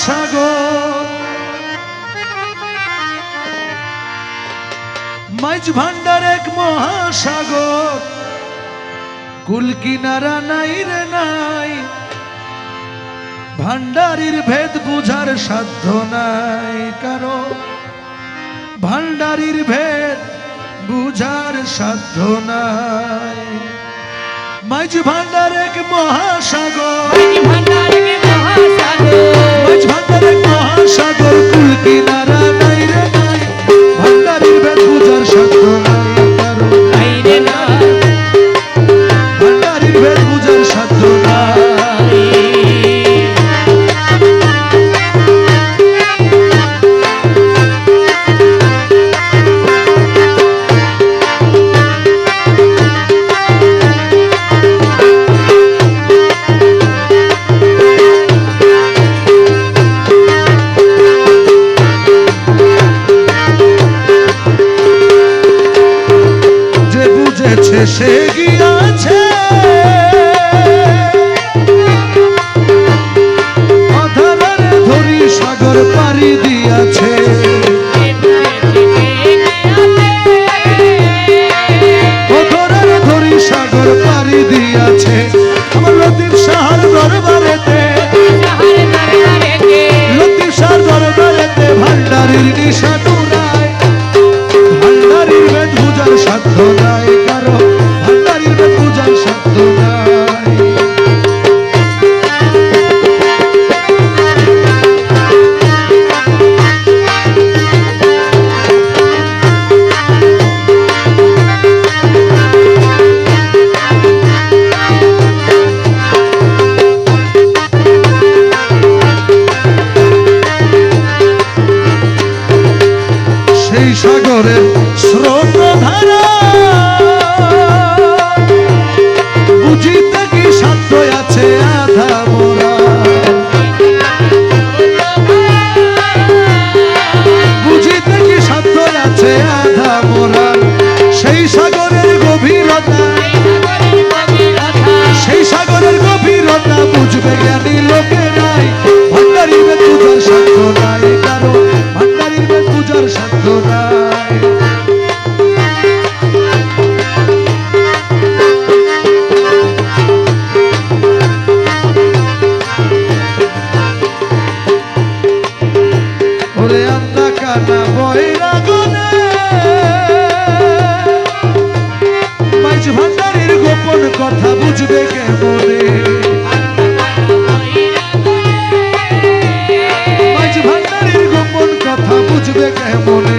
মহাসাগর মাঝ ভান্ডার এক মহাসাগর কুল কিনারা নাই রে নাই ভান্ডারির ভেদ বুঝার সাধ্য নাই কারো ভান্ডারির ভেদ বুঝার সাধ্য নাই মাঝ ভান্ডার এক মহাসাগর মাঝ ভান্ডার এক মহাসাগর কুল কিনারা নাই রে নাই ভান্ডারির ভেদ বুঝার সাধ্য নাই কারো ভান্ডারির ভেদ বুঝার সাধ্য নাই সে গিয়াছে অধরারে ধরি সাগর পাড়ি দিয়াছে অধরারে ধরি সাগর পাড়ি দিয়াছে আমার লতিফ শাহর দরবারেতে লতিফ শাহর দরবারেতে ভান্ডারির নিশানু নাই ভান্ডারির ভেদ বুঝার সাধ্য নাই কারো ভান্ডারির ভেদ বুঝার সাধ্য নাই সেই সাগরের স্রোত ধারা বুঝিতে কি সাধ্য আছে আধা মোরা বুঝিতে কি সাধ্য আছে আধা মোরা সেই সাগরের গভীরতা সেই সাগরের গভীরতা বুঝবে জ্ঞানী লোকে নাই ভান্ডারির ভেদ বুঝার সাধ্য নাই কারো ভান্ডারির ভেদ বুঝার সাধ্য নাই ওরে আন্দা কানা বৈরাগনে মাঝ ভান্ডারির গোপন কথা বুঝবে কেমনে মাঝ ভান্ডারির গোপন কথা বুঝবে কেমনে